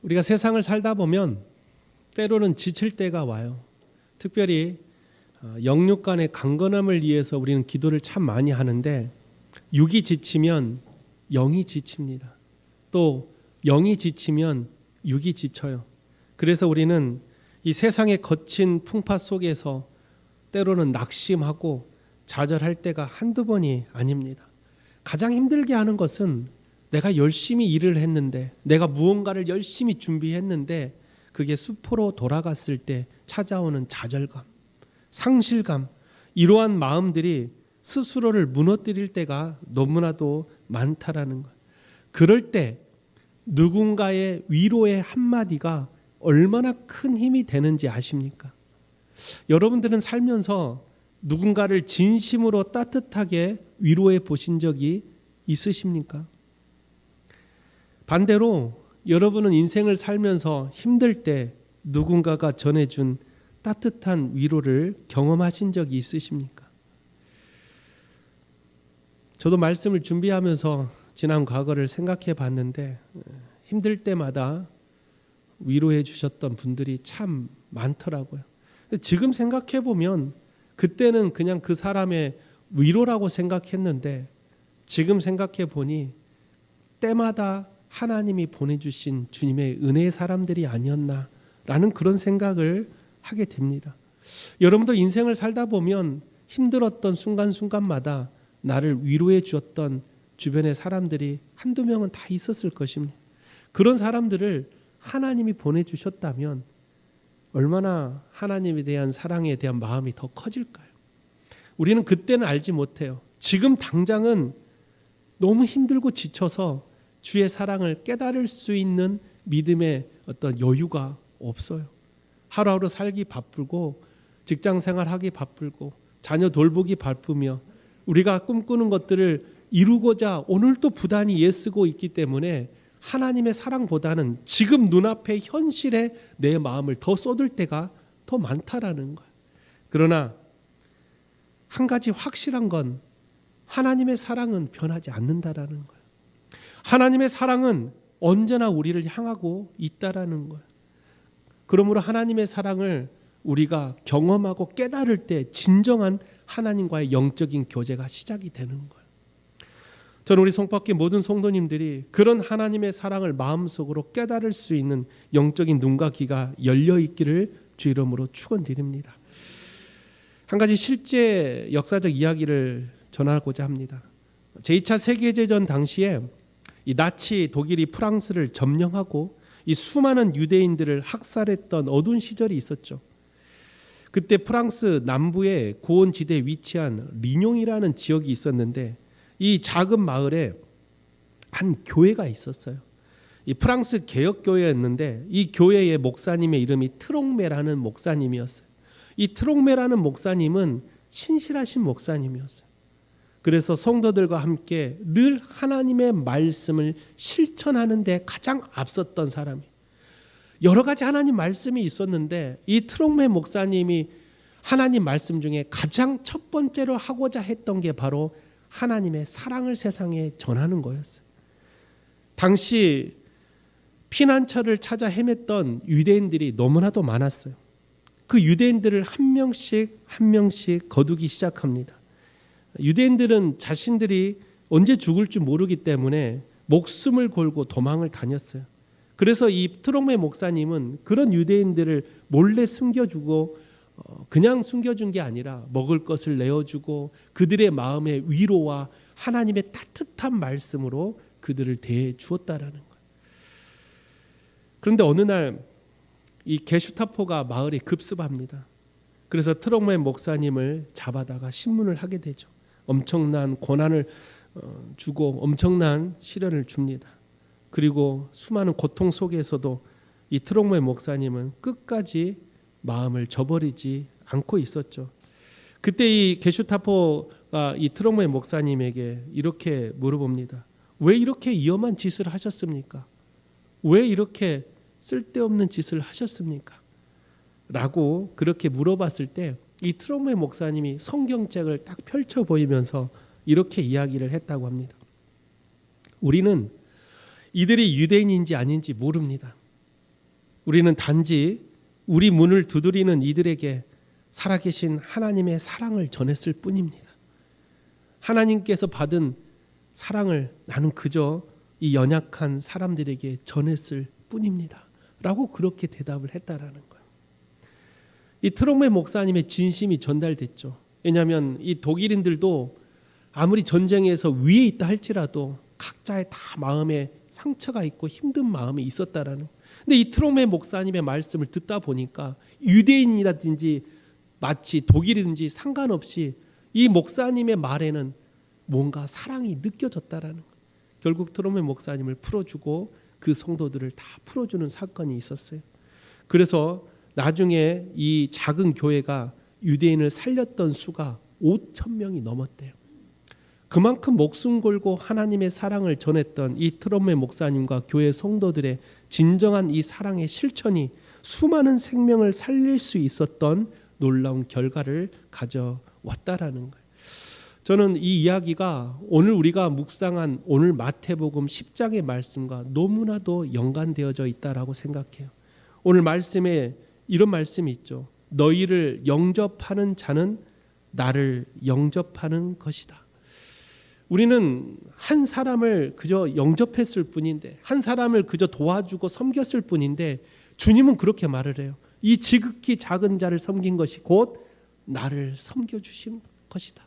우리가 세상을 살다 보면 때로는 지칠 때가 와요. 특별히 영육 간의 강건함을 위해서 우리는 기도를 참 많이 하는데, 육이 지치면 영이 지칩니다. 또 영이 지치면 육이 지쳐요. 그래서 우리는 이 세상의 거친 풍파 속에서 때로는 낙심하고 좌절할 때가 한두 번이 아닙니다. 가장 힘들게 하는 것은 내가 열심히 일을 했는데, 내가 무언가를 열심히 준비했는데 그게 수포로 돌아갔을 때 찾아오는 좌절감, 상실감, 이러한 마음들이 스스로를 무너뜨릴 때가 너무나도 많다라는 것. 그럴 때 누군가의 위로의 한마디가 얼마나 큰 힘이 되는지 아십니까? 여러분들은 살면서 누군가를 진심으로 따뜻하게 위로해 보신 적이 있으십니까? 반대로 여러분은 인생을 살면서 힘들 때 누군가가 전해준 따뜻한 위로를 경험하신 적이 있으십니까? 저도 말씀을 준비하면서 지난 과거를 생각해 봤는데, 힘들 때마다 위로해 주셨던 분들이 참 많더라고요. 지금 생각해 보면 그때는 그냥 그 사람의 위로라고 생각했는데, 지금 생각해 보니 때마다 하나님이 보내주신 주님의 은혜의 사람들이 아니었나라는 그런 생각을 하게 됩니다. 여러분도 인생을 살다 보면 힘들었던 순간순간마다 나를 위로해 주었던 주변의 사람들이 한두 명은 다 있었을 것입니다. 그런 사람들을 하나님이 보내주셨다면 얼마나 하나님에 대한 사랑에 대한 마음이 더 커질까요? 우리는 그때는 알지 못해요. 지금 당장은 너무 힘들고 지쳐서 주의 사랑을 깨달을 수 있는 믿음의 어떤 여유가 없어요. 하루하루 살기 바쁘고 직장 생활하기 바쁘고 자녀 돌보기 바쁘며 우리가 꿈꾸는 것들을 이루고자 오늘도 부단히 애쓰고 있기 때문에 하나님의 사랑보다는 지금 눈앞의 현실에 내 마음을 더 쏟을 때가 더 많다라는 거예요. 그러나 한 가지 확실한 건 하나님의 사랑은 변하지 않는다라는 거예요. 하나님의 사랑은 언제나 우리를 향하고 있다라는 거예요. 그러므로 하나님의 사랑을 우리가 경험하고 깨달을 때 진정한 하나님과의 영적인 교제가 시작이 되는 거예요. 저는 우리 송파교회 모든 성도님들이 그런 하나님의 사랑을 마음속으로 깨달을 수 있는 영적인 눈과 귀가 열려 있기를 주 이름으로 축원드립니다. 한 가지 실제 역사적 이야기를 전하고자 합니다. 제2차 세계대전 당시에 이 나치 독일이 프랑스를 점령하고 이 수많은 유대인들을 학살했던 어두운 시절이 있었죠. 그때 프랑스 남부의 고원지대에 위치한 리뇽이라는 지역이 있었는데, 이 작은 마을에 한 교회가 있었어요. 이 프랑스 개혁교회였는데 이 교회의 목사님의 이름이 트롱메라는 목사님이었어요. 이 트롱메라는 목사님은 신실하신 목사님이었어요. 그래서 성도들과 함께 늘 하나님의 말씀을 실천하는 데 가장 앞섰던 사람이, 여러 가지 하나님 말씀이 있었는데 이 트롱메 목사님이 하나님 말씀 중에 가장 첫 번째로 하고자 했던 게 바로 하나님의 사랑을 세상에 전하는 거였어요. 당시 피난처를 찾아 헤맸던 유대인들이 너무나도 많았어요. 그 유대인들을 한 명씩 거두기 시작합니다. 유대인들은 자신들이 언제 죽을지 모르기 때문에 목숨을 걸고 도망을 다녔어요. 그래서 이 트롱메 목사님은 그런 유대인들을 몰래 숨겨주고, 그냥 숨겨준 게 아니라 먹을 것을 내어주고 그들의 마음의 위로와 하나님의 따뜻한 말씀으로 그들을 대해 주었다라는 거예요. 그런데 어느 날 이 게슈타포가 마을에 급습합니다. 그래서 트롱메 목사님을 잡아다가 신문을 하게 되죠. 엄청난 고난을 주고 엄청난 시련을 줍니다. 그리고 수많은 고통 속에서도 이 트롱메 목사님은 끝까지 마음을 저버리지 않고 있었죠. 그때 이 게슈타포가 이 트롱메 목사님에게 이렇게 물어봅니다. 왜 이렇게 위험한 짓을 하셨습니까? 왜 이렇게 쓸데없는 짓을 하셨습니까? 라고 그렇게 물어봤을 때 이 트롱메 목사님이 성경책을 딱 펼쳐 보이면서 이렇게 이야기를 했다고 합니다. 우리는 이들이 유대인인지 아닌지 모릅니다. 우리는 단지 우리 문을 두드리는 이들에게 살아계신 하나님의 사랑을 전했을 뿐입니다. 하나님께서 받은 사랑을 나는 그저 이 연약한 사람들에게 전했을 뿐입니다. 라고 그렇게 대답을 했다라는 거예요. 이 트롬웨 목사님의 진심이 전달됐죠. 왜냐하면 이 독일인들도 아무리 전쟁에서 위에 있다 할지라도 각자의 다 마음에 상처가 있고 힘든 마음이 있었다라는 거예요. 근데 이 트롬웨 목사님의 말씀을 듣다 보니까 유대인이라든지 마치 독일이든지 상관없이 이 목사님의 말에는 뭔가 사랑이 느껴졌다라는 거예요. 결국 트롬웨 목사님을 풀어주고 그 성도들을 다 풀어주는 사건이 있었어요. 그래서 나중에 이 작은 교회가 유대인을 살렸던 수가 5,000명이 넘었대요. 그만큼 목숨 걸고 하나님의 사랑을 전했던 이 트롬웨 목사님과 교회 성도들의 진정한 이 사랑의 실천이 수많은 생명을 살릴 수 있었던 놀라운 결과를 가져왔다라는 거예요. 저는 이 이야기가 오늘 우리가 묵상한 오늘 마태복음 10장의 말씀과 너무나도 연관되어져 있다라고 생각해요. 오늘 말씀에 이런 말씀이 있죠. 너희를 영접하는 자는 나를 영접하는 것이다. 우리는 한 사람을 그저 영접했을 뿐인데, 한 사람을 그저 도와주고 섬겼을 뿐인데, 주님은 그렇게 말을 해요. 이 지극히 작은 자를 섬긴 것이 곧 나를 섬겨주신 것이다.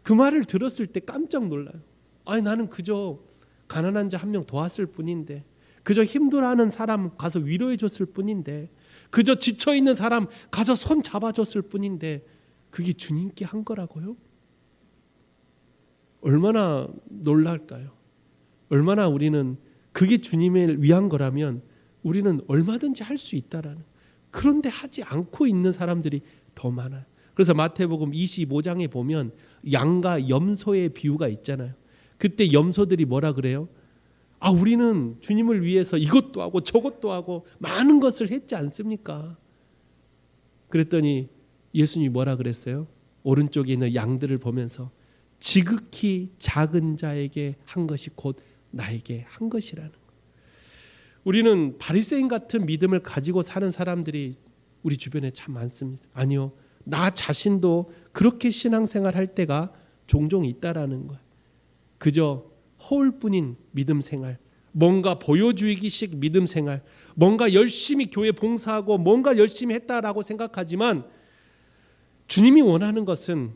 그 말을 들었을 때 깜짝 놀라요. 아니, 나는 그저 가난한 자 한 명 도왔을 뿐인데, 그저 힘들어하는 사람 가서 위로해 줬을 뿐인데, 그저 지쳐있는 사람 가서 손 잡아줬을 뿐인데, 그게 주님께 한 거라고요? 얼마나 놀랄까요? 얼마나 우리는 그게 주님을 위한 거라면 우리는 얼마든지 할 수 있다라는. 그런데 하지 않고 있는 사람들이 더 많아요. 그래서 마태복음 25장에 보면 양과 염소의 비유가 있잖아요. 그때 염소들이 뭐라 그래요? 아, 우리는 주님을 위해서 이것도 하고 저것도 하고 많은 것을 했지 않습니까? 그랬더니 예수님이 뭐라 그랬어요? 오른쪽에 있는 양들을 보면서 지극히 작은 자에게 한 것이 곧 나에게 한 것이라는 거예요. 우리는 바리새인 같은 믿음을 가지고 사는 사람들이 우리 주변에 참 많습니다. 아니요, 나 자신도 그렇게 신앙생활 할 때가 종종 있다라는 거예요. 그저 허울뿐인 믿음 생활, 뭔가 보여주기식 믿음 생활, 뭔가 열심히 교회 봉사하고 뭔가 열심히 했다라고 생각하지만 주님이 원하는 것은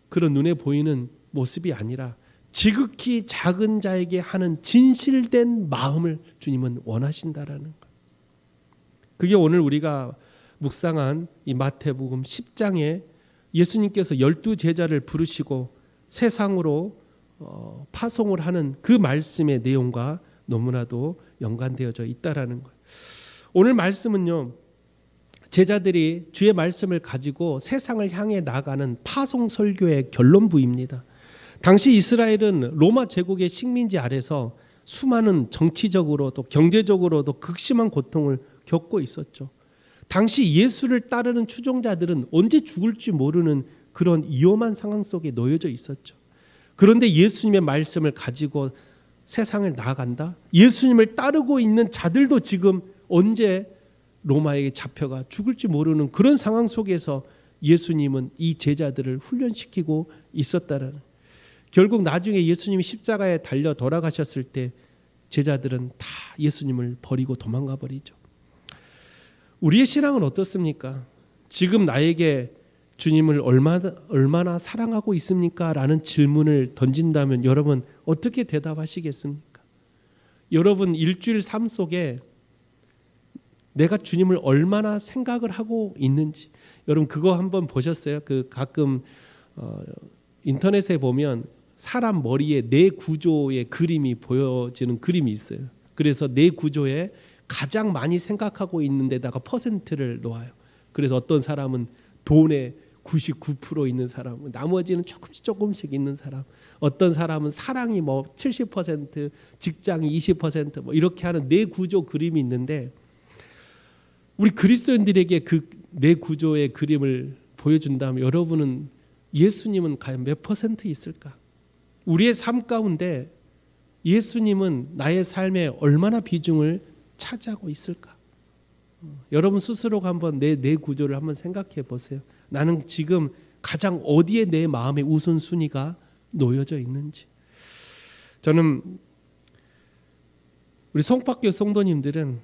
그런 눈에 보이는 모습이 아니라 지극히 작은 자에게 하는 진실된 마음을 주님은 원하신다라는 거예요. 그게 오늘 우리가 묵상한 이 마태복음 10장에 예수님께서 12제자를 부르시고 세상으로 파송을 하는 그 말씀의 내용과 너무나도 연관되어져 있다라는 거예요. 오늘 말씀은요, 제자들이 주의 말씀을 가지고 세상을 향해 나가는 파송 설교의 결론부입니다. 당시 이스라엘은 로마 제국의 식민지 아래서 수많은 정치적으로 또 경제적으로도 극심한 고통을 겪고 있었죠. 당시 예수를 따르는 추종자들은 언제 죽을지 모르는 그런 위험한 상황 속에 놓여져 있었죠. 그런데 예수님의 말씀을 가지고 세상을 나아간다? 예수님을 따르고 있는 자들도 지금 언제 로마에게 잡혀가 죽을지 모르는 그런 상황 속에서 예수님은 이 제자들을 훈련시키고 있었다라는. 결국 나중에 예수님이 십자가에 달려 돌아가셨을 때 제자들은 다 예수님을 버리고 도망가 버리죠. 우리의 신앙은 어떻습니까? 지금 나에게 주님을 얼마나 사랑하고 있습니까? 라는 질문을 던진다면 여러분 어떻게 대답하시겠습니까? 여러분 일주일 삶 속에 내가 주님을 얼마나 생각을 하고 있는지, 여러분 그거 한번 보셨어요? 그 가끔 인터넷에 보면 사람 머리에 뇌 구조의 그림이 보여지는 그림이 있어요. 그래서 뇌 구조에 가장 많이 생각하고 있는 데다가 퍼센트를 놓아요. 그래서 어떤 사람은 돈에 99% 있는 사람, 나머지는 조금씩 있는 사람, 어떤 사람은 사랑이 뭐 70%, 직장이 20% 뭐 이렇게 하는 뇌 구조 그림이 있는데, 우리 그리스도인들에게 그 뇌 구조의 그림을 보여준다면 여러분은 예수님은 과연 몇 퍼센트 있을까? 우리의 삶 가운데 예수님은 나의 삶에 얼마나 비중을 차지하고 있을까? 여러분 스스로가 한번 내 구조를 한번 생각해 보세요. 나는 지금 가장 어디에 내 마음의 우선순위가 놓여져 있는지. 저는 우리 송파교 성도님들은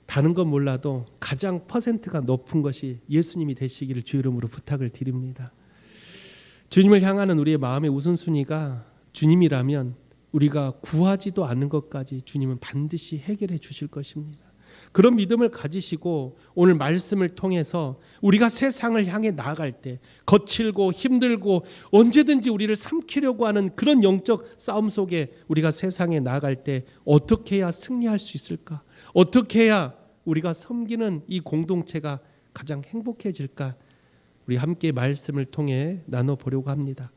다른 건 몰라도 가장 퍼센트가 높은 것이 예수님이 되시기를 주 이름으로 부탁을 드립니다. 주님을 향하는 우리의 마음의 우선순위가 주님이라면 우리가 구하지도 않는 것까지 주님은 반드시 해결해 주실 것입니다. 그런 믿음을 가지시고 오늘 말씀을 통해서 우리가 세상을 향해 나아갈 때 거칠고 힘들고 언제든지 우리를 삼키려고 하는 그런 영적 싸움 속에 우리가 세상에 나아갈 때 어떻게 해야 승리할 수 있을까? 어떻게 해야 우리가 섬기는 이 공동체가 가장 행복해질까? 우리 함께 말씀을 통해 나눠보려고 합니다.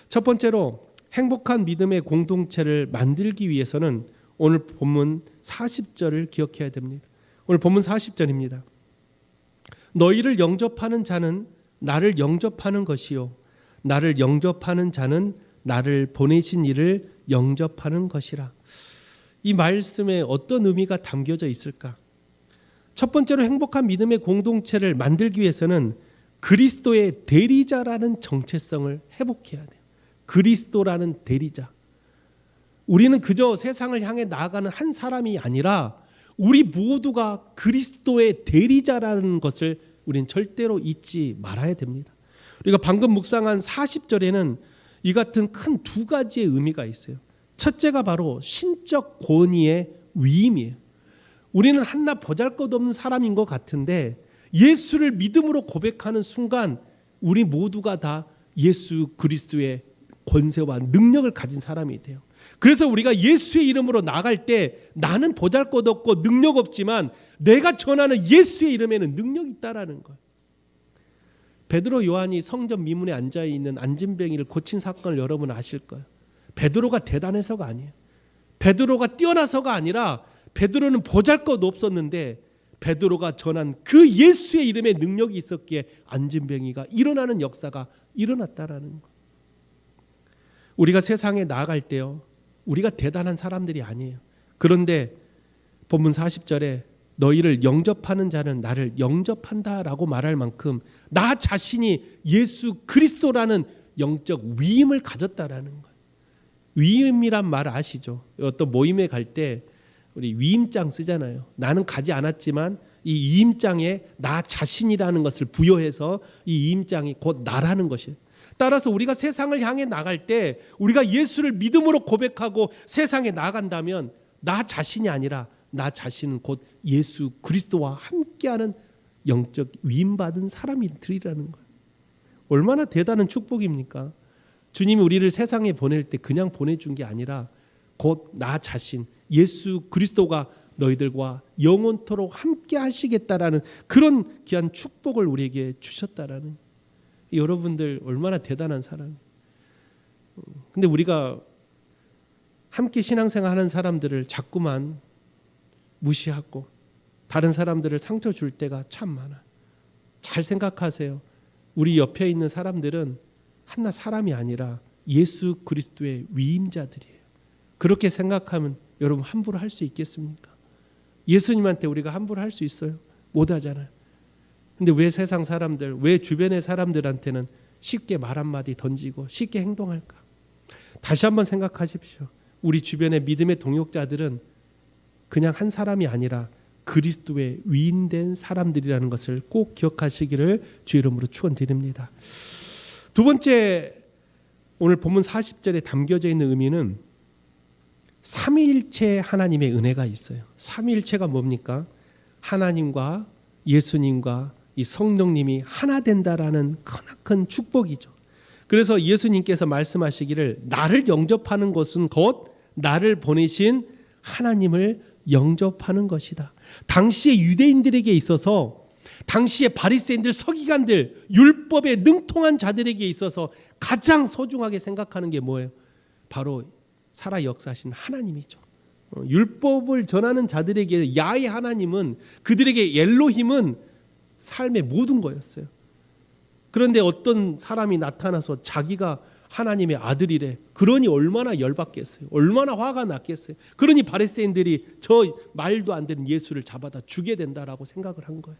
첫 번째로 행복한 믿음의 공동체를 만들기 위해서는 오늘 본문 40절을 기억해야 됩니다. 오늘 본문 40절입니다. 너희를 영접하는 자는 나를 영접하는 것이요 나를 영접하는 자는 나를 보내신 이를 영접하는 것이라. 이 말씀에 어떤 의미가 담겨져 있을까? 첫 번째로 행복한 믿음의 공동체를 만들기 위해서는 그리스도의 대리자라는 정체성을 회복해야 돼요. 그리스도라는 대리자. 우리는 그저 세상을 향해 나아가는 한 사람이 아니라 우리 모두가 그리스도의 대리자라는 것을 우리는 절대로 잊지 말아야 됩니다. 우리가 방금 묵상한 40절에는 이 같은 큰 두 가지의 의미가 있어요. 첫째가 바로 신적 권위의 위임이에요. 우리는 한낱 보잘것없는 사람인 것 같은데 예수를 믿음으로 고백하는 순간 우리 모두가 다 예수 그리스도의 권세와 능력을 가진 사람이 돼요. 그래서 우리가 예수의 이름으로 나갈 때 나는 보잘것없고 능력 없지만 내가 전하는 예수의 이름에는 능력이 있다라는 거예요. 베드로 요한이 성전 미문에 앉아있는 안진뱅이를 고친 사건을 여러분 아실 거예요. 베드로가 대단해서가 아니에요. 베드로가 뛰어나서가 아니라 베드로는 보잘것 없었는데 베드로가 전한 그 예수의 이름에 능력이 있었기에 안진뱅이가 일어나는 역사가 일어났다라는 거예요. 우리가 세상에 나아갈 때요, 우리가 대단한 사람들이 아니에요. 그런데 본문 40절에 너희를 영접하는 자는 나를 영접한다라고 말할 만큼 나 자신이 예수 그리스도라는 영적 위임을 가졌다라는 거예요. 위임이란 말 아시죠? 어떤 모임에 갈 때 우리 위임장 쓰잖아요. 나는 가지 않았지만 이 위임장에 나 자신이라는 것을 부여해서 이 위임장이 곧 나라는 것이에요. 따라서 우리가 세상을 향해 나갈 때 우리가 예수를 믿음으로 고백하고 세상에 나간다면 나 자신이 아니라 나 자신은 곧 예수 그리스도와 함께하는 영적 위임받은 사람들이라는 거예요. 얼마나 대단한 축복입니까? 주님이 우리를 세상에 보낼 때 그냥 보내준 게 아니라 곧 나 자신 예수 그리스도가 너희들과 영원토록 함께 하시겠다라는 그런 귀한 축복을 우리에게 주셨다라는. 여러분들 얼마나 대단한 사람이에요. 근데 우리가 함께 신앙생활하는 사람들을 자꾸만 무시하고 다른 사람들을 상처 줄 때가 참 많아요. 잘 생각하세요. 우리 옆에 있는 사람들은 한낱 사람이 아니라 예수 그리스도의 위임자들이에요. 그렇게 생각하면 여러분 함부로 할 수 있겠습니까? 예수님한테 우리가 함부로 할 수 있어요? 못 하잖아요. 근데 왜 세상 사람들, 왜 주변의 사람들한테는 쉽게 말 한마디 던지고 쉽게 행동할까? 다시 한번 생각하십시오. 우리 주변의 믿음의 동역자들은 그냥 한 사람이 아니라 그리스도의 위임된 사람들이라는 것을 꼭 기억하시기를 주 이름으로 축원드립니다. 두 번째, 오늘 본문 40절에 담겨져 있는 의미는 삼위일체 하나님의 은혜가 있어요. 삼위일체가 뭡니까? 하나님과 예수님과 이 성령님이 하나 된다라는 크나큰 축복이죠. 그래서 예수님께서 말씀하시기를 나를 영접하는 것은 곧 나를 보내신 하나님을 영접하는 것이다. 당시의 유대인들에게 있어서 당시의 바리새인들, 서기관들, 율법에 능통한 자들에게 있어서 가장 소중하게 생각하는 게 뭐예요? 바로 살아 역사하신 하나님이죠. 율법을 전하는 자들에게 야훼 하나님은, 그들에게 엘로힘은 삶의 모든 거였어요. 그런데 어떤 사람이 나타나서 자기가 하나님의 아들이래. 그러니 얼마나 열받겠어요. 얼마나 화가 났겠어요. 그러니 바리새인들이 저 말도 안 되는 예수를 잡아다 주게 된다라고 생각을 한 거예요.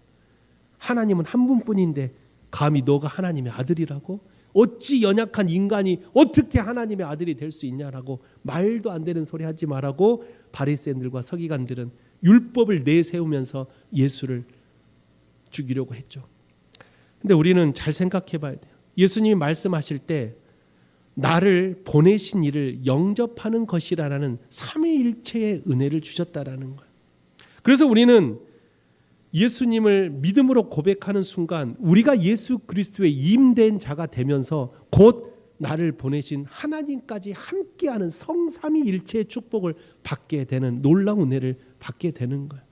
하나님은 한 분뿐인데 감히 너가 하나님의 아들이라고? 어찌 연약한 인간이 어떻게 하나님의 아들이 될 수 있냐라고 말도 안 되는 소리 하지 말라고 바리새인들과 서기관들은 율법을 내세우면서 예수를 죽이려고 했죠. 근데 우리는 잘 생각해 봐야 돼요. 예수님이 말씀하실 때 나를 보내신 이를 영접하는 것이라는 삼위일체의 은혜를 주셨다라는 거예요. 그래서 우리는 예수님을 믿음으로 고백하는 순간 우리가 예수 그리스도의 임된 자가 되면서 곧 나를 보내신 하나님까지 함께하는 성삼위일체의 축복을 받게 되는 놀라운 은혜를 받게 되는 거예요.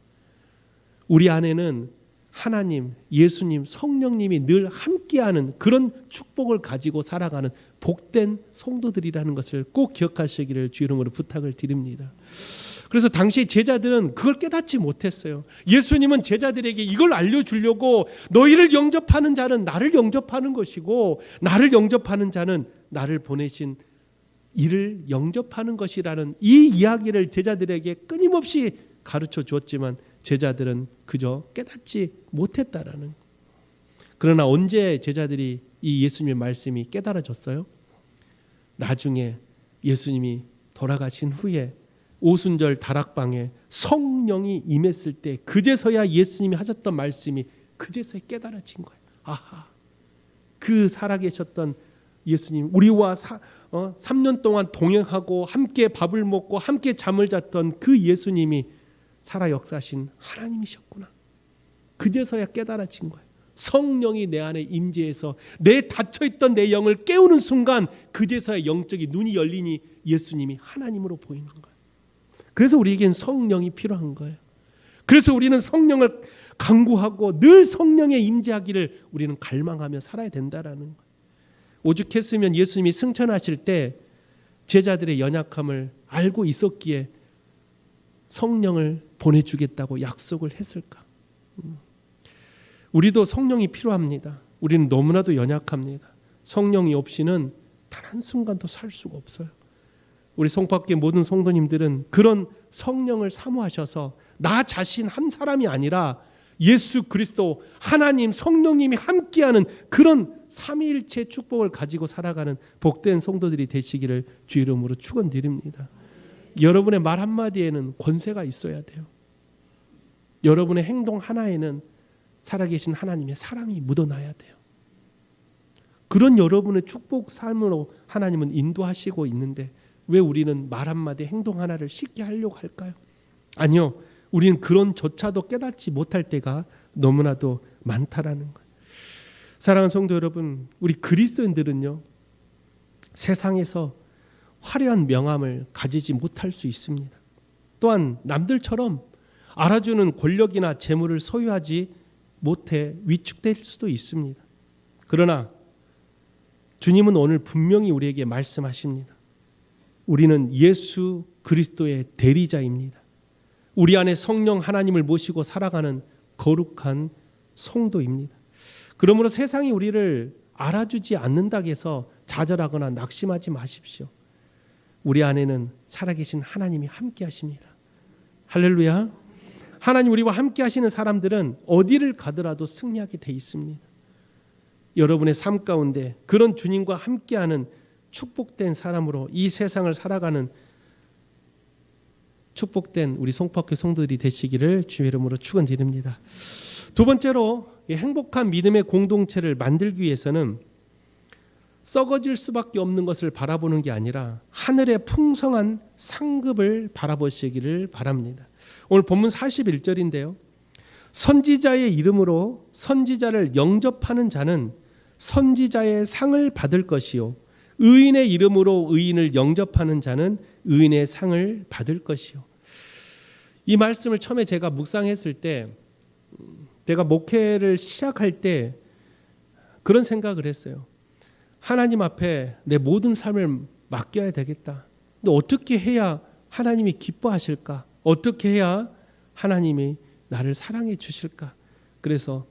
우리 안에는 하나님, 예수님, 성령님이 늘 함께하는 그런 축복을 가지고 살아가는 복된 성도들이라는 것을 꼭 기억하시기를 주 이름으로 부탁을 드립니다. 그래서 당시 제자들은 그걸 깨닫지 못했어요. 예수님은 제자들에게 이걸 알려주려고 너희를 영접하는 자는 나를 영접하는 것이고 나를 영접하는 자는 나를 보내신 이를 영접하는 것이라는 이 이야기를 제자들에게 끊임없이 가르쳐 주었지만 제자들은 그저 깨닫지 못했다라는. 그러나 언제 제자들이 이 예수님의 말씀이 깨달아졌어요? 나중에 예수님이 돌아가신 후에 오순절 다락방에 성령이 임했을 때 그제서야 예수님이 하셨던 말씀이 그제서야 깨달아진 거예요. 아하, 그 살아계셨던 예수님, 우리와 3년 동안 동행하고 함께 밥을 먹고 함께 잠을 잤던 그 예수님이 살아 역사하신 하나님이셨구나. 그제서야 깨달아진 거예요. 성령이 내 안에 임재해서 내 닫혀있던 내 영을 깨우는 순간 그제서야 영적인 눈이 열리니 예수님이 하나님으로 보이는 거예요. 그래서 우리에겐 성령이 필요한 거예요. 그래서 우리는 성령을 간구하고 늘 성령에 임재하기를 우리는 갈망하며 살아야 된다라는 거예요. 오죽했으면 예수님이 승천하실 때 제자들의 연약함을 알고 있었기에 성령을 보내주겠다고 약속을 했을까? 우리도 성령이 필요합니다. 우리는 너무나도 연약합니다. 성령이 없이는 단 한순간도 살 수가 없어요. 우리 성밖의 모든 성도님들은 그런 성령을 사모하셔서 나 자신 한 사람이 아니라 예수 그리스도 하나님 성령님이 함께하는 그런 삼위일체 축복을 가지고 살아가는 복된 성도들이 되시기를 주 이름으로 축원드립니다. 여러분의 말 한마디에는 권세가 있어야 돼요. 여러분의 행동 하나에는 살아계신 하나님의 사랑이 묻어나야 돼요. 그런 여러분의 축복 삶으로 하나님은 인도하시고 있는데 왜 우리는 말 한마디 행동 하나를 쉽게 하려고 할까요? 아니요. 우리는 그런 조차도 깨닫지 못할 때가 너무나도 많다라는 거예요. 사랑하는 성도 여러분, 우리 그리스도인들은요. 세상에서 화려한 명함을 가지지 못할 수 있습니다. 또한 남들처럼 알아주는 권력이나 재물을 소유하지 못해 위축될 수도 있습니다. 그러나 주님은 오늘 분명히 우리에게 말씀하십니다. 우리는 예수 그리스도의 대리자입니다. 우리 안에 성령 하나님을 모시고 살아가는 거룩한 성도입니다. 그러므로 세상이 우리를 알아주지 않는다고 해서 좌절하거나 낙심하지 마십시오. 우리 안에는 살아계신 하나님이 함께 하십니다. 할렐루야. 하나님 우리와 함께 하시는 사람들은 어디를 가더라도 승리하게 돼 있습니다. 여러분의 삶 가운데 그런 주님과 함께하는 축복된 사람으로 이 세상을 살아가는 축복된 우리 송파교회 성도들이 되시기를 주의 이름으로 축원드립니다. 두 번째로 행복한 믿음의 공동체를 만들기 위해서는 썩어질 수밖에 없는 것을 바라보는 게 아니라 하늘의 풍성한 상급을 바라보시기를 바랍니다. 오늘 본문 41절인데요. 선지자의 이름으로 선지자를 영접하는 자는 선지자의 상을 받을 것이요 의인의 이름으로 의인을 영접하는 자는 의인의 상을 받을 것이요. 이 말씀을 처음에 제가 묵상했을 때 내가 목회를 시작할 때 그런 생각을 했어요. 하나님 앞에 내 모든 삶을 맡겨야 되겠다. 근데 어떻게 해야 하나님이 기뻐하실까? 어떻게 해야 하나님이 나를 사랑해 주실까? 그래서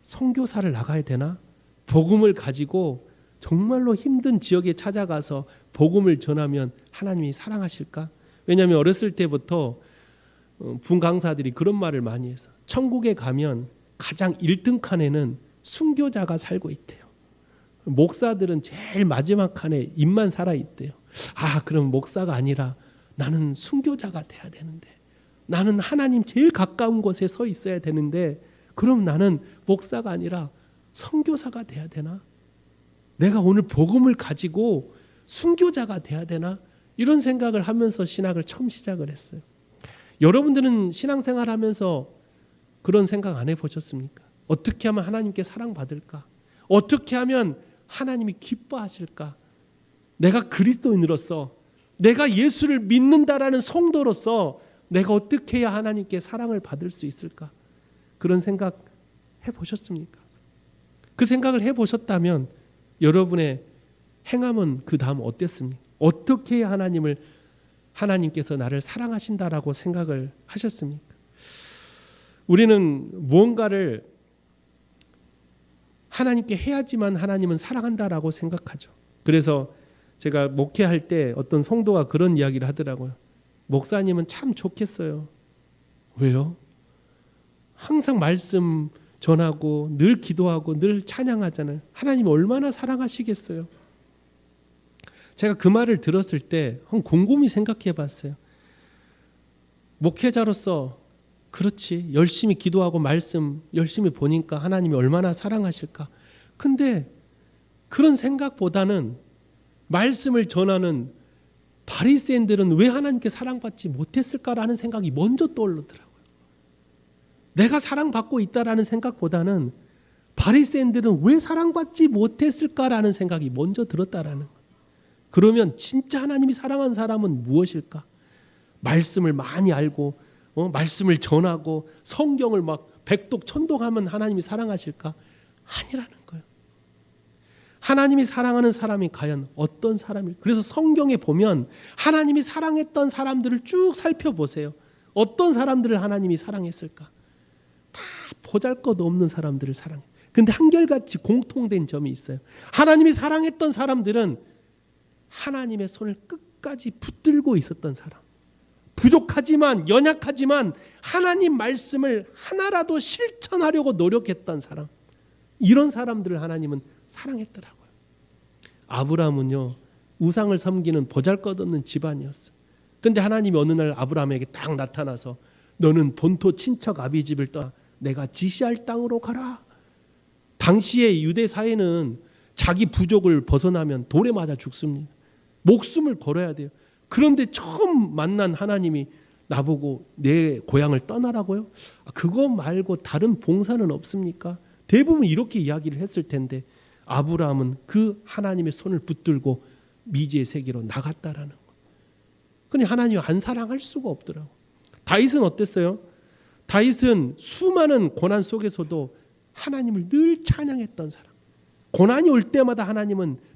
선교사를 나가야 되나? 복음을 가지고 정말로 힘든 지역에 찾아가서 복음을 전하면 하나님이 사랑하실까? 왜냐하면 어렸을 때부터 분강사들이 그런 말을 많이 해서 천국에 가면 가장 1등 칸에는 순교자가 살고 있대요. 목사들은 제일 마지막 칸에 입만 살아있대요. 그럼 목사가 아니라 나는 순교자가 돼야 되는데, 나는 하나님 제일 가까운 곳에 서 있어야 되는데, 그럼 나는 목사가 아니라 선교사가 돼야 되나? 내가 오늘 복음을 가지고 순교자가 돼야 되나? 이런 생각을 하면서 신학을 처음 시작을 했어요. 여러분들은 신앙생활 하면서 그런 생각 안 해보셨습니까? 어떻게 하면 하나님께 사랑받을까? 어떻게 하면 하나님이 기뻐하실까? 내가 그리스도인으로서, 내가 예수를 믿는다라는 성도로서 내가 어떻게 해야 하나님께 사랑을 받을 수 있을까? 그런 생각 해보셨습니까? 그 생각을 해보셨다면 여러분의 행함은 그 다음 어땠습니까? 어떻게 해야 하나님께서 나를 사랑하신다라고 생각을 하셨습니까? 우리는 무언가를 하나님께 해야지만 하나님은 사랑한다라고 생각하죠. 그래서 제가 목회할 때 어떤 성도가 그런 이야기를 하더라고요. 목사님은 참 좋겠어요. 왜요? 항상 말씀 전하고 늘 기도하고 늘 찬양하잖아요. 하나님 얼마나 사랑하시겠어요? 제가 그 말을 들었을 때 곰곰이 생각해 봤어요. 목회자로서 그렇지, 열심히 기도하고 말씀 열심히 보니까 하나님이 얼마나 사랑하실까? 근데 그런 생각보다는 말씀을 전하는 바리새인들은 왜 하나님께 사랑받지 못했을까라는 생각이 먼저 떠오르더라고요. 내가 사랑받고 있다라는 생각보다는 바리새인들은 왜 사랑받지 못했을까라는 생각이 먼저 들었다라는 거예요. 그러면 진짜 하나님이 사랑하는 사람은 무엇일까? 말씀을 많이 알고 말씀을 전하고 성경을 막 백독 천독하면 하나님이 사랑하실까? 아니라는 거예요. 하나님이 사랑하는 사람이 과연 어떤 사람일까? 그래서 성경에 보면 하나님이 사랑했던 사람들을 쭉 살펴보세요. 어떤 사람들을 하나님이 사랑했을까? 다 보잘것없는 사람들을 사랑해. 근데 한결같이 공통된 점이 있어요. 하나님이 사랑했던 사람들은 하나님의 손을 끝까지 붙들고 있었던 사람. 부족하지만 연약하지만 하나님 말씀을 하나라도 실천하려고 노력했던 사람. 이런 사람들을 하나님은 사랑했더라고요. 아브라함은요, 우상을 섬기는 보잘것없는 집안이었어요. 그런데 하나님이 어느 날 아브라함에게 딱 나타나서 너는 본토 친척 아비집을 떠나 내가 지시할 땅으로 가라. 당시의 유대 사회는 자기 부족을 벗어나면 돌에 맞아 죽습니다. 목숨을 걸어야 돼요. 그런데 처음 만난 하나님이 나보고 내 고향을 떠나라고요? 그거 말고 다른 봉사는 없습니까? 대부분 이렇게 이야기를 했을 텐데 아브라함은 그 하나님의 손을 붙들고 미지의 세계로 나갔다라는 거예요. 근데 하나님이 안 사랑할 수가 없더라고요. 다윗은 어땠어요? 다윗은 수많은 고난 속에서도 하나님을 늘 찬양했던 사람. 고난이 올 때마다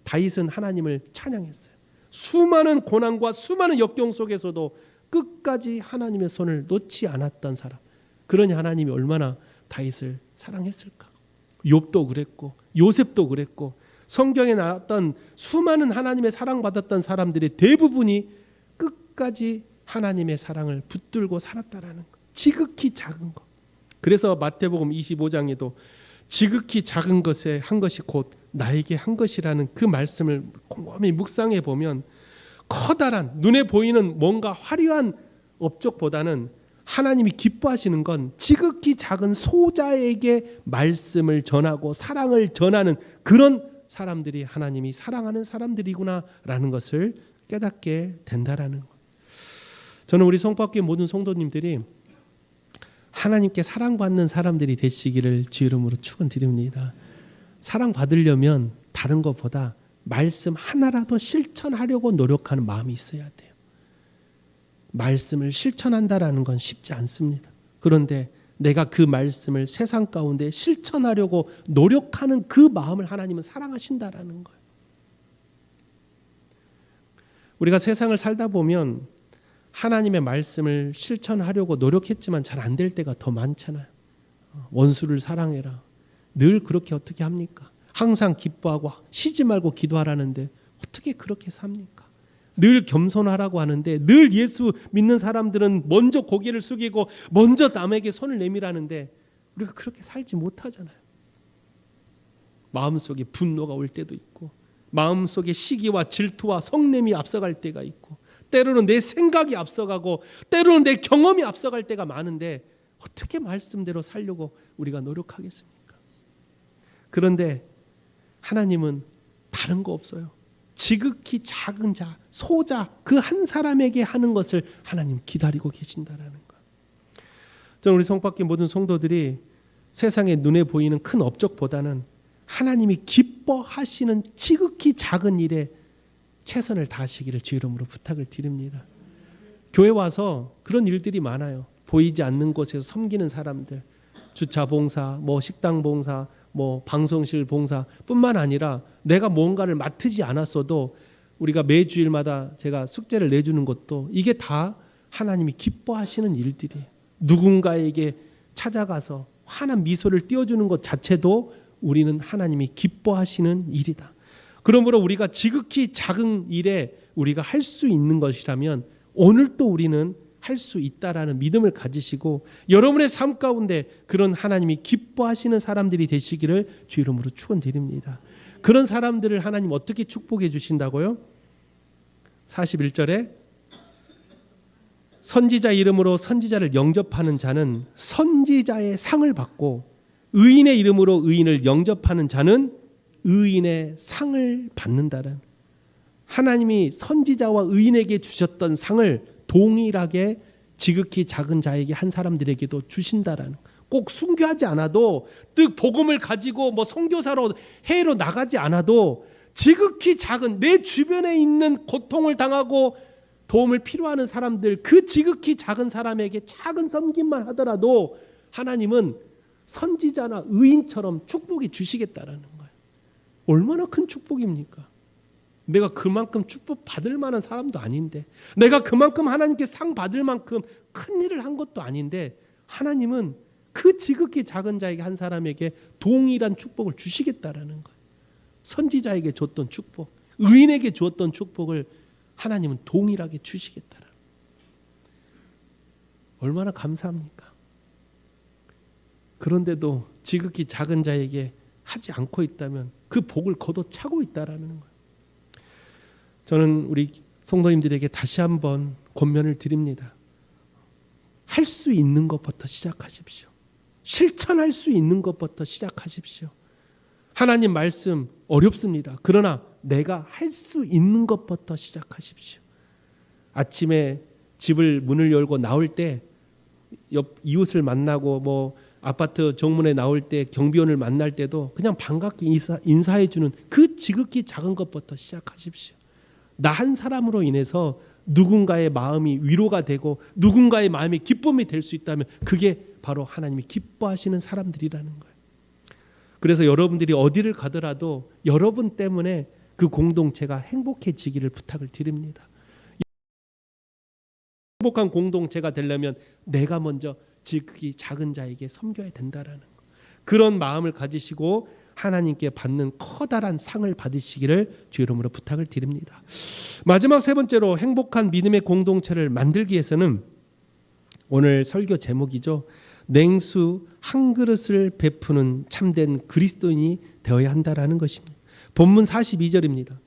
다윗은 하나님을 찬양했어요. 수많은 고난과 수많은 역경 속에서도 끝까지 하나님의 손을 놓지 않았던 사람. 그러니 하나님이 얼마나 다윗을 사랑했을까? 욥도 그랬고 요셉도 그랬고 성경에 나왔던 수많은 하나님의 사랑받았던 사람들의 대부분이 끝까지 하나님의 사랑을 붙들고 살았다라는 것. 지극히 작은 것. 그래서 마태복음 25장에도 지극히 작은 것에 한 것이 곧 나에게 한 것이라는 그 말씀을 곰곰이 묵상해 보면 커다란 눈에 보이는 뭔가 화려한 업적보다는 하나님이 기뻐하시는 건 지극히 작은 소자에게 말씀을 전하고 사랑을 전하는 그런 사람들이 하나님이 사랑하는 사람들이구나라는 것을 깨닫게 된다라는 것. 저는 우리 성박교회 모든 성도님들이 하나님께 사랑받는 사람들이 되시기를 주 이름으로 축원드립니다. 사랑받으려면 다른 것보다 말씀 하나라도 실천하려고 노력하는 마음이 있어야 돼요. 말씀을 실천한다라는 건 쉽지 않습니다. 그런데 내가 그 말씀을 세상 가운데 실천하려고 노력하는 그 마음을 하나님은 사랑하신다라는 거예요. 우리가 세상을 살다 보면 하나님의 말씀을 실천하려고 노력했지만 잘 안 될 때가 더 많잖아요. 원수를 사랑해라. 늘 그렇게 어떻게 합니까? 항상 기뻐하고 쉬지 말고 기도하라는데 어떻게 그렇게 삽니까? 늘 겸손하라고 하는데 늘 예수 믿는 사람들은 먼저 고개를 숙이고 먼저 남에게 손을 내밀라는데 우리가 그렇게 살지 못하잖아요. 마음속에 분노가 올 때도 있고 마음속에 시기와 질투와 성냄이 앞서갈 때가 있고 때로는 내 생각이 앞서가고 때로는 내 경험이 앞서갈 때가 많은데 어떻게 말씀대로 살려고 우리가 노력하겠습니까? 그런데 하나님은 다른 거 없어요. 지극히 작은 자, 소자 그 한 사람에게 하는 것을 하나님 기다리고 계신다라는 것. 저는 우리 성밖에 모든 성도들이 세상에 눈에 보이는 큰 업적보다는 하나님이 기뻐하시는 지극히 작은 일에 최선을 다하시기를 주 이름으로 부탁을 드립니다. 교회 와서 그런 일들이 많아요. 보이지 않는 곳에서 섬기는 사람들, 주차 봉사, 식당 봉사, 방송실 봉사뿐만 아니라 내가 뭔가를 맡지 않았어도 우리가 매주일마다 제가 숙제를 내주는 것도 이게 다 하나님이 기뻐하시는 일들이에요. 누군가에게 찾아가서 환한 미소를 띄워주는 것 자체도 우리는 하나님이 기뻐하시는 일이다. 그러므로 우리가 지극히 작은 일에 우리가 할 수 있는 것이라면 오늘 또 우리는 할 수 있다라는 믿음을 가지시고 여러분의 삶 가운데 그런 하나님이 기뻐하시는 사람들이 되시기를 주 이름으로 축원드립니다. 그런 사람들을 하나님 어떻게 축복해 주신다고요? 41절에 선지자 이름으로 선지자를 영접하는 자는 선지자의 상을 받고 의인의 이름으로 의인을 영접하는 자는 의인의 상을 받는다는, 하나님이 선지자와 의인에게 주셨던 상을 동일하게 지극히 작은 자에게 한 사람들에게도 주신다라는, 꼭 순교하지 않아도 즉 복음을 가지고 선교사로 해외로 나가지 않아도 지극히 작은 내 주변에 있는 고통을 당하고 도움을 필요하는 사람들, 그 지극히 작은 사람에게 작은 섬김만 하더라도 하나님은 선지자나 의인처럼 축복이 주시겠다라는 거예요. 얼마나 큰 축복입니까? 내가 그만큼 축복 받을 만한 사람도 아닌데, 내가 그만큼 하나님께 상 받을 만큼 큰 일을 한 것도 아닌데 하나님은 그 지극히 작은 자에게 한 사람에게 동일한 축복을 주시겠다라는 거예요. 선지자에게 줬던 축복, 의인에게 주었던 축복을 하나님은 동일하게 주시겠다라는 거예요. 얼마나 감사합니까? 그런데도 지극히 작은 자에게 하지 않고 있다면 그 복을 걷어차고 있다라는 거예요. 저는 우리 성도님들에게 다시 한번 권면을 드립니다. 할 수 있는 것부터 시작하십시오. 실천할 수 있는 것부터 시작하십시오. 하나님 말씀 어렵습니다. 그러나 내가 할 수 있는 것부터 시작하십시오. 아침에 집을 문을 열고 나올 때 옆 이웃을 만나고 아파트 정문에 나올 때 경비원을 만날 때도 그냥 반갑게 인사해주는 그 지극히 작은 것부터 시작하십시오. 나 한 사람으로 인해서 누군가의 마음이 위로가 되고 누군가의 마음이 기쁨이 될 수 있다면 그게 바로 하나님이 기뻐하시는 사람들이라는 거예요. 그래서 여러분들이 어디를 가더라도 여러분 때문에 그 공동체가 행복해지기를 부탁을 드립니다. 행복한 공동체가 되려면 내가 먼저 지극히 작은 자에게 섬겨야 된다라는 거. 그런 마음을 가지시고 하나님께 받는 커다란 상을 받으시기를 주 이름으로 부탁을 드립니다. 마지막 세 번째로 행복한 믿음의 공동체를 만들기 위해서는 오늘 설교 제목이죠. 냉수 한 그릇을 베푸는 참된 그리스도인이 되어야 한다라는 것입니다. 본문 42절입니다.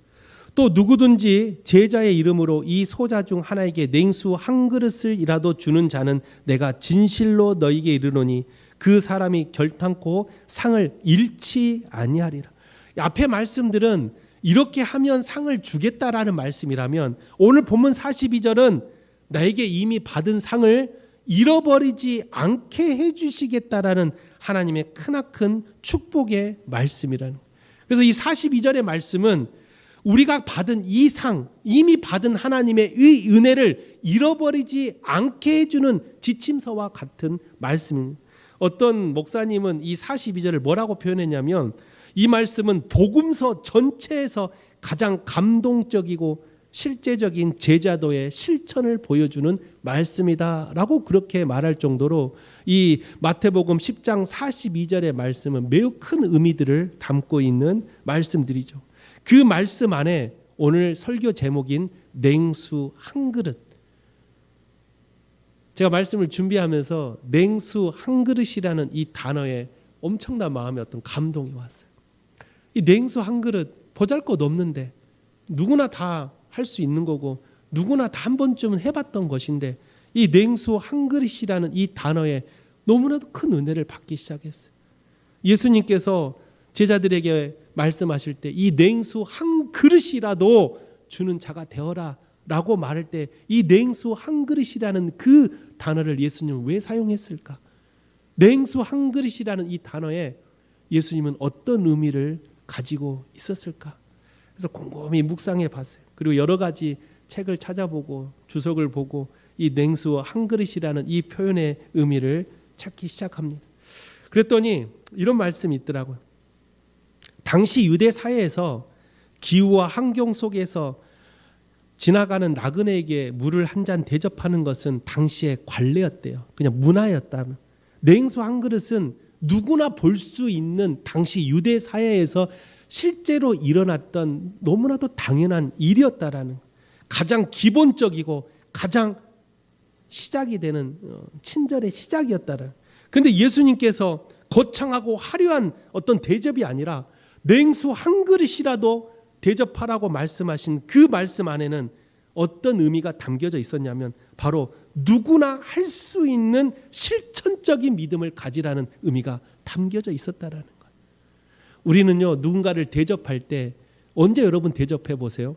또 누구든지 제자의 이름으로 이 소자 중 하나에게 냉수 한 그릇을이라도 주는 자는 내가 진실로 너희에게 이르노니 그 사람이 결탄코 상을 잃지 아니하리라. 앞에 말씀들은 이렇게 하면 상을 주겠다라는 말씀이라면 오늘 본문 42절은 나에게 이미 받은 상을 잃어버리지 않게 해주시겠다라는 하나님의 크나큰 축복의 말씀이라는. 그래서 이 42절의 말씀은 우리가 받은 이 상, 이미 받은 하나님의 이 은혜를 잃어버리지 않게 해주는 지침서와 같은 말씀입니다. 어떤 목사님은 이 42절을 뭐라고 표현했냐면 이 말씀은 복음서 전체에서 가장 감동적이고 실제적인 제자도의 실천을 보여주는 말씀이다라고 그렇게 말할 정도로 이 마태복음 10장 42절의 말씀은 매우 큰 의미들을 담고 있는 말씀들이죠. 그 말씀 안에 오늘 설교 제목인 냉수 한 그릇, 제가 말씀을 준비하면서 냉수 한 그릇이라는 이 단어에 엄청난 마음의 어떤 감동이 왔어요. 이 냉수 한 그릇 보잘것없는데 누구나 다 할 수 있는 거고 누구나 다 한 번쯤은 해봤던 것인데 이 냉수 한 그릇이라는 이 단어에 너무나도 큰 은혜를 받기 시작했어요. 예수님께서 제자들에게 말씀하실 때 이 냉수 한 그릇이라도 주는 자가 되어라 라고 말할 때 이 냉수 한 그릇이라는 그 단어를 예수님은 왜 사용했을까? 냉수 한 그릇이라는 이 단어에 예수님은 어떤 의미를 가지고 있었을까? 그래서 곰곰이 묵상해 봤어요. 그리고 여러 가지 책을 찾아보고 주석을 보고 이 냉수 한 그릇이라는 이 표현의 의미를 찾기 시작합니다. 그랬더니 이런 말씀이 있더라고요. 당시 유대 사회에서 기후와 환경 속에서 지나가는 나그네에게 물을 한 잔 대접하는 것은 당시의 관례였대요. 그냥 문화였다면. 냉수 한 그릇은 누구나 볼 수 있는 당시 유대 사회에서 실제로 일어났던 너무나도 당연한 일이었다라는, 가장 기본적이고 가장 시작이 되는 친절의 시작이었다라는. 그런데 예수님께서 거창하고 화려한 어떤 대접이 아니라 냉수 한 그릇이라도 대접하라고 말씀하신 그 말씀 안에는 어떤 의미가 담겨져 있었냐면 바로 누구나 할 수 있는 실천적인 믿음을 가지라는 의미가 담겨져 있었다라는 거예요. 우리는요, 누군가를 대접할 때 언제 여러분 대접해 보세요?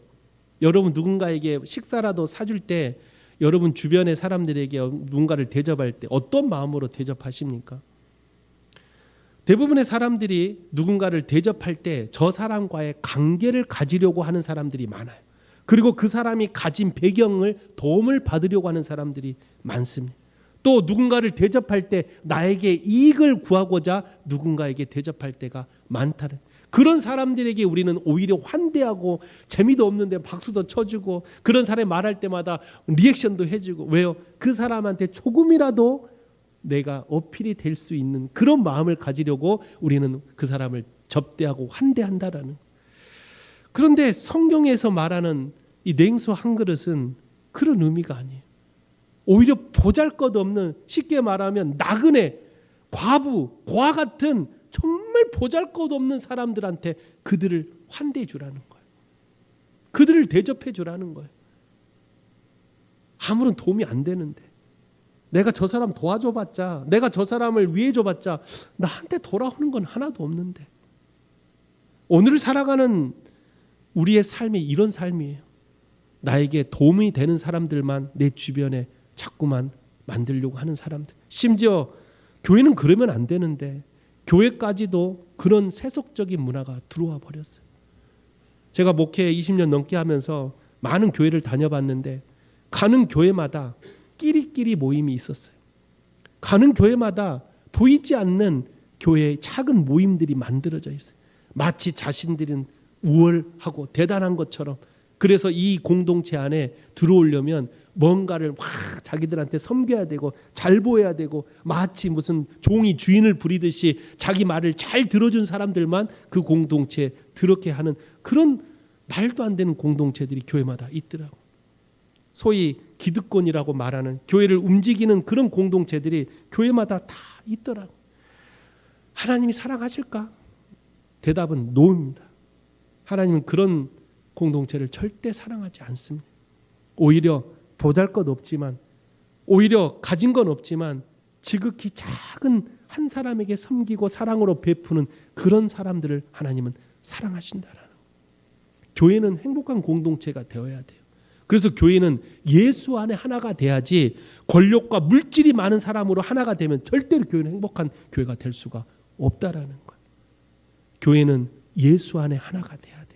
여러분 누군가에게 식사라도 사줄 때 여러분 주변의 사람들에게 누군가를 대접할 때 어떤 마음으로 대접하십니까? 대부분의 사람들이 누군가를 대접할 때 저 사람과의 관계를 가지려고 하는 사람들이 많아요. 그리고 그 사람이 가진 배경을 도움을 받으려고 하는 사람들이 많습니다. 또 누군가를 대접할 때 나에게 이익을 구하고자 누군가에게 대접할 때가 많다는, 그런 사람들에게 우리는 오히려 환대하고 재미도 없는데 박수도 쳐주고 그런 사람이 말할 때마다 리액션도 해주고. 왜요? 그 사람한테 조금이라도 내가 어필이 될 수 있는 그런 마음을 가지려고 우리는 그 사람을 접대하고 환대한다라는. 그런데 성경에서 말하는 이 냉수 한 그릇은 그런 의미가 아니에요. 오히려 보잘것없는, 쉽게 말하면 나그네, 과부, 고아 같은 정말 보잘것없는 사람들한테 그들을 환대해 주라는 거예요. 그들을 대접해 주라는 거예요. 아무런 도움이 안 되는데, 내가 저 사람 도와줘봤자, 내가 저 사람을 위해줘봤자 나한테 돌아오는 건 하나도 없는데. 오늘 살아가는 우리의 삶이 이런 삶이에요. 나에게 도움이 되는 사람들만 내 주변에 자꾸만 만들려고 하는 사람들. 심지어 교회는 그러면 안 되는데 교회까지도 그런 세속적인 문화가 들어와 버렸어요. 제가 목회 20년 넘게 하면서 많은 교회를 다녀봤는데 가는 교회마다 끼리끼리 모임이 있었어요. 가는 교회마다 보이지 않는 교회의 작은 모임들이 만들어져 있어요. 마치 자신들은 우월하고 대단한 것처럼. 그래서 이 공동체 안에 들어오려면 뭔가를 막 자기들한테 섬겨야 되고 잘 보여야 되고 마치 무슨 종이 주인을 부리듯이 자기 말을 잘 들어준 사람들만 그 공동체에 들어게 하는 그런 말도 안 되는 공동체들이 교회마다 있더라고. 소위 기득권이라고 말하는 교회를 움직이는 그런 공동체들이 교회마다 다 있더라고. 하나님이 사랑하실까? 대답은 노입니다. 하나님은 그런 공동체를 절대 사랑하지 않습니다. 오히려 보잘것없지만, 오히려 가진 건 없지만 지극히 작은 한 사람에게 섬기고 사랑으로 베푸는 그런 사람들을 하나님은 사랑하신다라는 거예요. 교회는 행복한 공동체가 되어야 돼요. 그래서 교회는 예수 안에 하나가 돼야지, 권력과 물질이 많은 사람으로 하나가 되면 절대로 교회는 행복한 교회가 될 수가 없다라는 거예요. 교회는 예수 안에 하나가 돼야 돼요.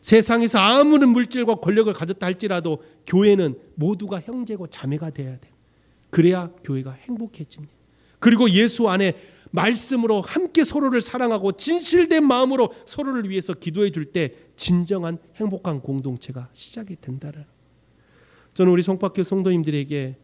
세상에서 아무런 물질과 권력을 가졌다 할지라도 교회는 모두가 형제고 자매가 돼야 돼요. 그래야 교회가 행복해집니다. 그리고 예수 안에 말씀으로 함께 서로를 사랑하고 진실된 마음으로 서로를 위해서 기도해 줄 때 진정한 행복한 공동체가 시작이 된다는. 저는 우리 송파교 성도님들에게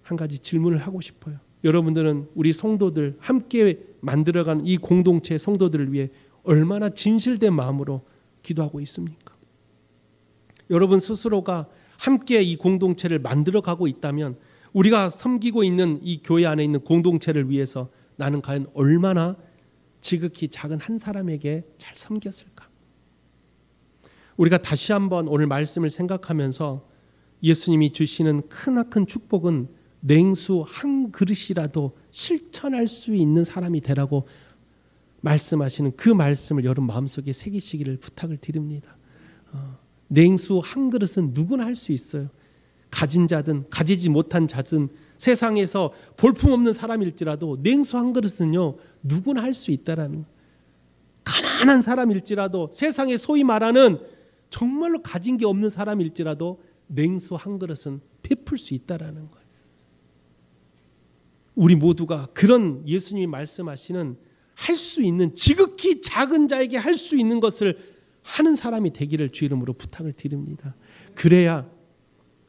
한 가지 질문을 하고 싶어요. 여러분들은 우리 성도들 함께 만들어가는 이 공동체 성도들을 위해 얼마나 진실된 마음으로 기도하고 있습니까? 여러분 스스로가 함께 이 공동체를 만들어가고 있다면 우리가 섬기고 있는 이 교회 안에 있는 공동체를 위해서 나는 과연 얼마나 지극히 작은 한 사람에게 잘 섬겼을까? 우리가 다시 한번 오늘 말씀을 생각하면서 예수님이 주시는 크나큰 축복은 냉수 한 그릇이라도 실천할 수 있는 사람이 되라고 말씀하시는 그 말씀을 여러분 마음속에 새기시기를 부탁을 드립니다. 냉수 한 그릇은 누구나 할 수 있어요. 가진 자든 가지지 못한 자든 세상에서 볼품없는 사람일지라도 냉수 한 그릇은요 누구나 할 수 있다라는, 가난한 사람일지라도 세상에 소위 말하는 정말로 가진 게 없는 사람일지라도 냉수 한 그릇은 베풀 수 있다라는 거예요. 우리 모두가 그런 예수님이 말씀하시는 할 수 있는, 지극히 작은 자에게 할 수 있는 것을 하는 사람이 되기를 주 이름으로 부탁을 드립니다. 그래야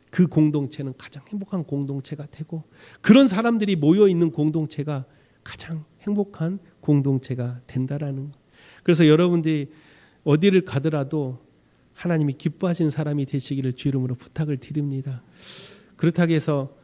그 공동체는 가장 행복한 공동체가 되고, 그런 사람들이 모여 있는 공동체가 가장 행복한 공동체가 된다라는 것. 그래서 여러분들이 어디를 가더라도 하나님이 기뻐하시는 사람이 되시기를 주 이름으로 부탁을 드립니다. 그렇다고 해서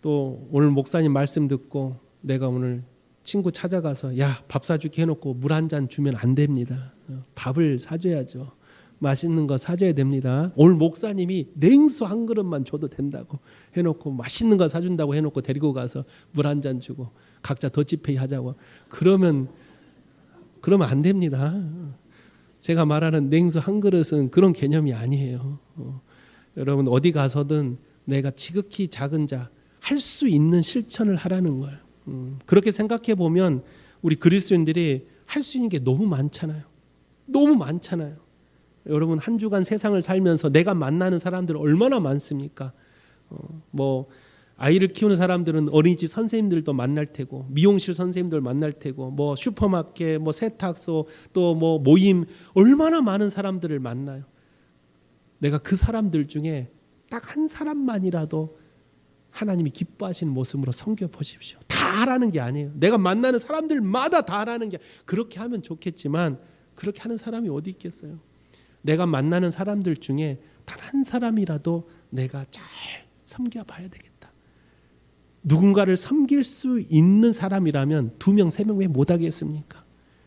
또 오늘 목사님 말씀 듣고 내가 오늘 친구 찾아가서 야, 밥 사줄게 해놓고 물 한 잔 주면 안 됩니다. 밥을 사줘야죠. 맛있는 거 사줘야 됩니다. 오늘 목사님이 냉수 한 그릇만 줘도 된다고 해놓고 맛있는 거 사준다고 해놓고 데리고 가서 물 한 잔 주고 각자 더치페이 하자고 그러면 안 됩니다. 제가 말하는 냉수 한 그릇은 그런 개념이 아니에요. 여러분 어디 가서든 내가 지극히 작은 자 할 수 있는 실천을 하라는 거예요. 그렇게 생각해 보면 우리 그리스도인들이 할 수 있는 게 너무 많잖아요. 너무 많잖아요. 여러분 한 주간 세상을 살면서 내가 만나는 사람들 얼마나 많습니까? 뭐 아이를 키우는 사람들은 어린이집 선생님들도 만날 테고, 미용실 선생님들 만날 테고, 뭐 슈퍼마켓, 뭐 세탁소, 또 뭐 모임, 얼마나 많은 사람들을 만나요. 내가 그 사람들 중에 딱 한 사람만이라도 하나님이 기뻐하시는 모습으로 섬겨 보십시오. 다 하라는 게 아니에요. 내가 만나는 사람들마다 다 하라는 게, 그렇게 하면 좋겠지만 그렇게 하는 사람이 어디 있겠어요? 내가 만나는 사람들 중에 단 한 사람이라도 내가 잘 섬겨봐야 되겠다. 누군가를 섬길 수 있는 사람이라면 2명, 3명 왜 못하겠습니까?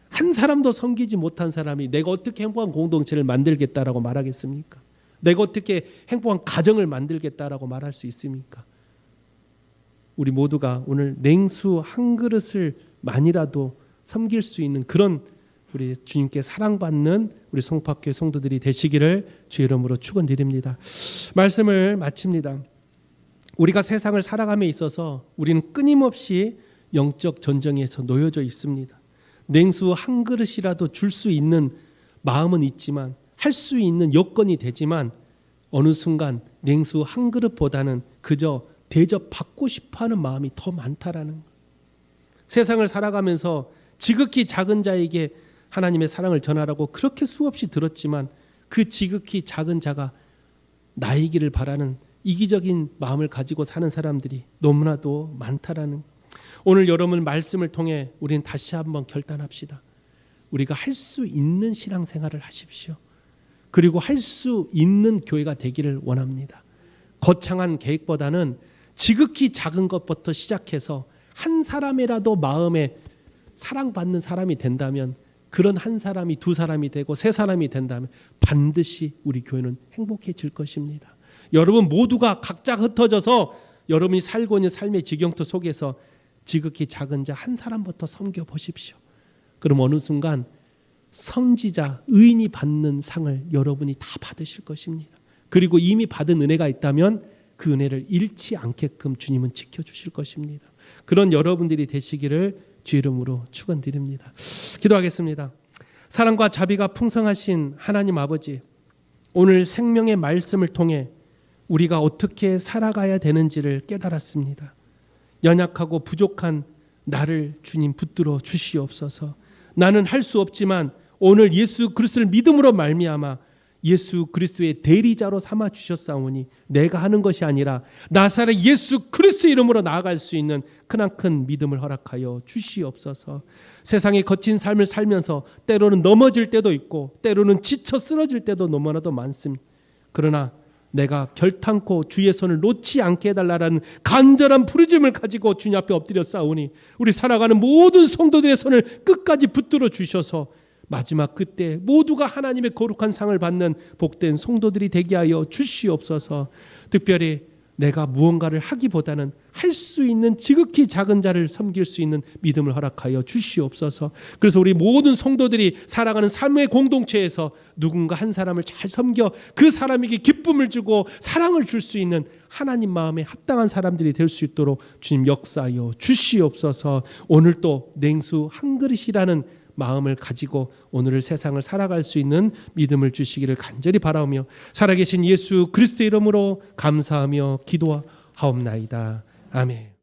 한 사람도 섬기지 못한 사람이 내가 어떻게 행복한 공동체를 만들겠다라고 말하겠습니까? 내가 어떻게 행복한 가정을 만들겠다라고 말할 수 있습니까? 우리 모두가 오늘 냉수 한 그릇을 만이라도 섬길 수 있는 그런 우리 주님께 사랑받는 우리 송파교회 성도들이 되시기를 주의 이름으로 축원드립니다. 말씀을 마칩니다. 우리가 세상을 살아감에 있어서 우리는 끊임없이 영적 전쟁에서 놓여져 있습니다. 냉수 한 그릇이라도 줄 수 있는 마음은 있지만, 할 수 있는 여건이 되지만 어느 순간 냉수 한 그릇보다는 그저 대접받고 싶어하는 마음이 더 많다라는 거예요. 세상을 살아가면서 지극히 작은 자에게 하나님의 사랑을 전하라고 그렇게 수없이 들었지만 그 지극히 작은 자가 나이기를 바라는 이기적인 마음을 가지고 사는 사람들이 너무나도 많다라는 거예요. 오늘 여러분 말씀을 통해 우리는 다시 한번 결단합시다. 우리가 할 수 있는 신앙생활을 하십시오. 그리고 할 수 있는 교회가 되기를 원합니다. 거창한 계획보다는 지극히 작은 것부터 시작해서 한 사람이라도 마음에 사랑받는 사람이 된다면, 그런 한 사람이 2사람이 되고 3사람이 된다면 반드시 우리 교회는 행복해질 것입니다. 여러분 모두가 각자 흩어져서 여러분이 살고 있는 삶의 지경터 속에서 지극히 작은 자 한 사람부터 섬겨 보십시오. 그럼 어느 순간 선지자, 의인이 받는 상을 여러분이 다 받으실 것입니다. 그리고 이미 받은 은혜가 있다면 그 은혜를 잃지 않게끔 주님은 지켜주실 것입니다. 그런 여러분들이 되시기를 주 이름으로 축원드립니다. 기도하겠습니다. 사랑과 자비가 풍성하신 하나님 아버지, 오늘 생명의 말씀을 통해 우리가 어떻게 살아가야 되는지를 깨달았습니다. 연약하고 부족한 나를 주님 붙들어 주시옵소서. 나는 할 수 없지만 오늘 예수 그리스도를 믿음으로 말미암아 예수 그리스도의 대리자로 삼아 주셨사오니 내가 하는 것이 아니라 나사렛 예수 그리스도 이름으로 나아갈 수 있는 크나큰 믿음을 허락하여 주시옵소서. 세상의 거친 삶을 살면서 때로는 넘어질 때도 있고 때로는 지쳐 쓰러질 때도 너무나도 많습니다. 그러나 내가 결탄코 주의 손을 놓지 않게 해달라는 간절한 부르짖음을 가지고 주님 앞에 엎드려 싸우니 우리 살아가는 모든 성도들의 손을 끝까지 붙들어 주셔서 마지막 그때 모두가 하나님의 거룩한 상을 받는 복된 성도들이 되게 하여 주시옵소서. 특별히 내가 무언가를 하기보다는 할 수 있는 지극히 작은 자를 섬길 수 있는 믿음을 허락하여 주시옵소서. 그래서 우리 모든 성도들이 살아가는 삶의 공동체에서 누군가 한 사람을 잘 섬겨 그 사람에게 기쁨을 주고 사랑을 줄 수 있는 하나님 마음에 합당한 사람들이 될 수 있도록 주님 역사하여 주시옵소서. 오늘 또 냉수 한 그릇이라는 마음을 가지고 오늘을 세상을 살아갈 수 있는 믿음을 주시기를 간절히 바라오며 살아계신 예수 그리스도 이름으로 감사하며 기도하옵나이다. 아멘.